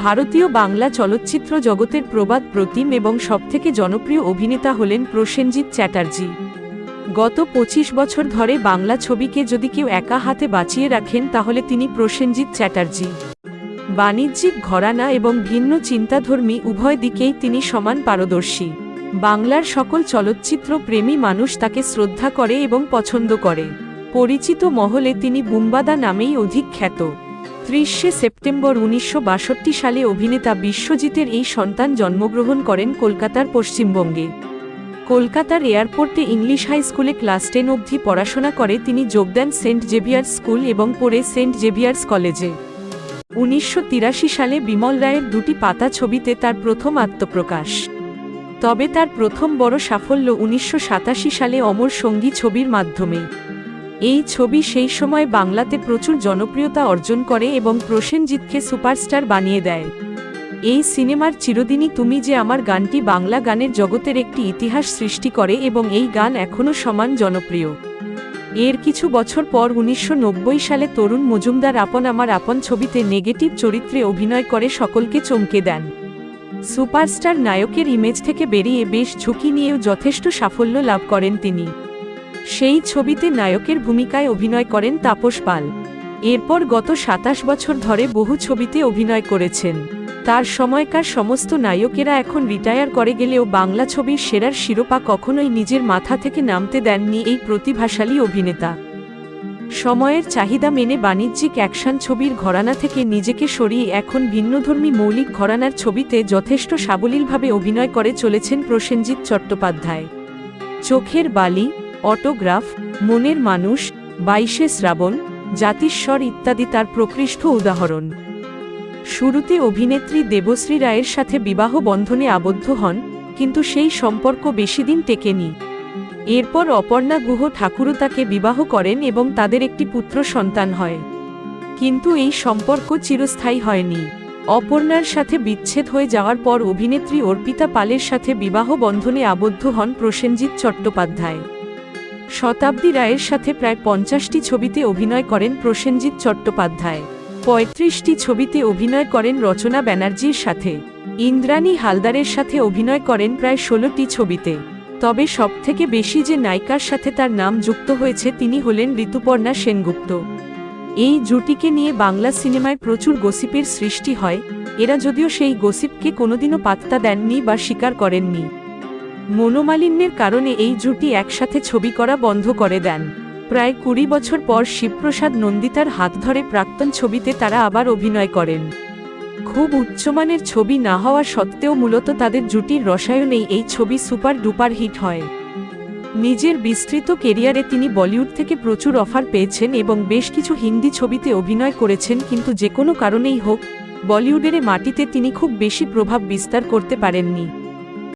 ভারতীয় বাংলা চলচ্চিত্র জগতের প্রবাদ প্রতিম এবং সবথেকে জনপ্রিয় অভিনেতা হলেন প্রসেনজিৎ চ্যাটার্জি। গত ২৫ বছর ধরে বাংলা ছবিকে যদি কেউ একা হাতে বাঁচিয়ে রাখেন তাহলে তিনি প্রসেনজিৎ চ্যাটার্জি। বাণিজ্যিক ঘরানা এবং ভিন্ন চিন্তাধর্মী উভয় দিকেই তিনি সমান পারদর্শী। বাংলার সকল চলচ্চিত্র প্রেমী মানুষ তাকে শ্রদ্ধা করে এবং পছন্দ করে। পরিচিত মহলে তিনি বুম্বাদা নামেই অধিক খ্যাত। ৩০ সেপ্টেম্বর ১৯৬২ সালে অভিনেতা বিশ্বজিতের এই সন্তান জন্মগ্রহণ করেন কলকাতার পশ্চিমবঙ্গে। কলকাতার এয়ারপোর্টে ইংলিশ হাই স্কুলে ক্লাস 10 অবধি পড়াশোনা করে তিনি যোগ দেন সেন্ট জেভিয়ার্স স্কুল এবং পরে সেন্ট জেভিয়ার্স কলেজে। ১৯৮৩ সালে বিমল রায়ের দুটি পাতা ছবিতে তার প্রথম আত্মপ্রকাশ। তবে তার প্রথম বড় সাফল্য ১৯৮৭ সালে অমর সঙ্গী ছবির মাধ্যমে। এই ছবি সেই সময় বাংলাতে প্রচুর জনপ্রিয়তা অর্জন করে এবং প্রসেনজিৎকে সুপারস্টার বানিয়ে দেয়। এই সিনেমার চিরদিনই তুমি যে আমার গানটি বাংলা গানের জগতের একটি ইতিহাস সৃষ্টি করে এবং এই গান এখনও সমান জনপ্রিয়। এর কিছু বছর পর ১৯৯০ সালে তরুণ মজুমদার আপন আমার আপন ছবিতে নেগেটিভ চরিত্রে অভিনয় করে সকলকে চমকে দেন। সুপারস্টার নায়কের ইমেজ থেকে বেরিয়ে বেশ ঝুঁকি নিয়েও যথেষ্ট সাফল্য লাভ করেন তিনি। সেই ছবিতে নায়কের ভূমিকায় অভিনয় করেন তাপস পাল। এরপর গত ২৭ বছর ধরে বহু ছবিতে অভিনয় করেছেন। তার সময়কার সমস্ত নায়কেরা এখন রিটায়ার করে গেলেও বাংলা ছবির সেরার শিরোপা কখনোই নিজের মাথা থেকে নামতে দেননি এই প্রতিভাশালী অভিনেতা। সময়ের চাহিদা মেনে বাণিজ্যিক অ্যাকশন ছবির ঘরানা থেকে নিজেকে সরিয়ে এখন ভিন্নধর্মী মৌলিক ঘরানার ছবিতে যথেষ্ট সাবলীলভাবে অভিনয় করে চলেছেন প্রসেনজিৎ চট্টোপাধ্যায়। চোখের বালি, অটোগ্রাফ, মনের মানুষ, ২২শে শ্রাবণ, জাতিস্বর ইত্যাদি তার প্রকৃষ্ট উদাহরণ। শুরুতে অভিনেত্রী দেবশ্রী রায়ের সাথে বিবাহ বন্ধনে আবদ্ধ হন, কিন্তু সেই সম্পর্ক বেশিদিন টেকেনি। এরপর অপর্ণা গুহ ঠাকুরও তাকে বিবাহ করেন এবং তাদের একটি পুত্র সন্তান হয়। কিন্তু এই সম্পর্ক চিরস্থায়ী হয়নি। অপর্ণার সাথে বিচ্ছেদ হয়ে যাওয়ার পর অভিনেত্রী অর্পিতা পালের সাথে বিবাহ বন্ধনে আবদ্ধ হন প্রসেনজিৎ চট্টোপাধ্যায়। শতাব্দী রায়ের সাথে প্রায় ৫০টি ছবিতে অভিনয় করেন প্রসেনজিৎ চট্টোপাধ্যায়। ৩৫টি ছবিতে অভিনয় করেন রচনা ব্যানার্জির সাথে। ইন্দ্রাণী হালদারের সাথে অভিনয় করেন প্রায় ১৬টি ছবিতে। তবে সবথেকে বেশি যে নায়িকার সাথে তার নাম যুক্ত হয়েছে তিনি হলেন ঋতুপর্ণা সেনগুপ্ত। এই জুটিকে নিয়ে বাংলা সিনেমায় প্রচুর গসিপের সৃষ্টি হয়। এরা যদিও সেই গসিপকে কোনোদিনও পাত্তা দেননি বা স্বীকার করেননি। মনোমালিন্যের কারণে এই জুটি একসাথে ছবি করা বন্ধ করে দেন। প্রায় ২০ বছর পর শিবপ্রসাদ নন্দিতার হাত ধরে প্রাক্তন ছবিতে তারা আবার অভিনয় করেন। খুব উচ্চমানের ছবি না হওয়া সত্ত্বেও মূলত তাদের জুটির রসায়নেই এই ছবি সুপার ডুপার হিট হয়। নিজের বিস্তৃত কেরিয়ারে তিনি বলিউড থেকে প্রচুর অফার পেয়েছেন এবং বেশ কিছু হিন্দি ছবিতে অভিনয় করেছেন, কিন্তু যে কোনো কারণেই হোক বলিউডের মাটিতে তিনি খুব বেশি প্রভাব বিস্তার করতে পারেননি।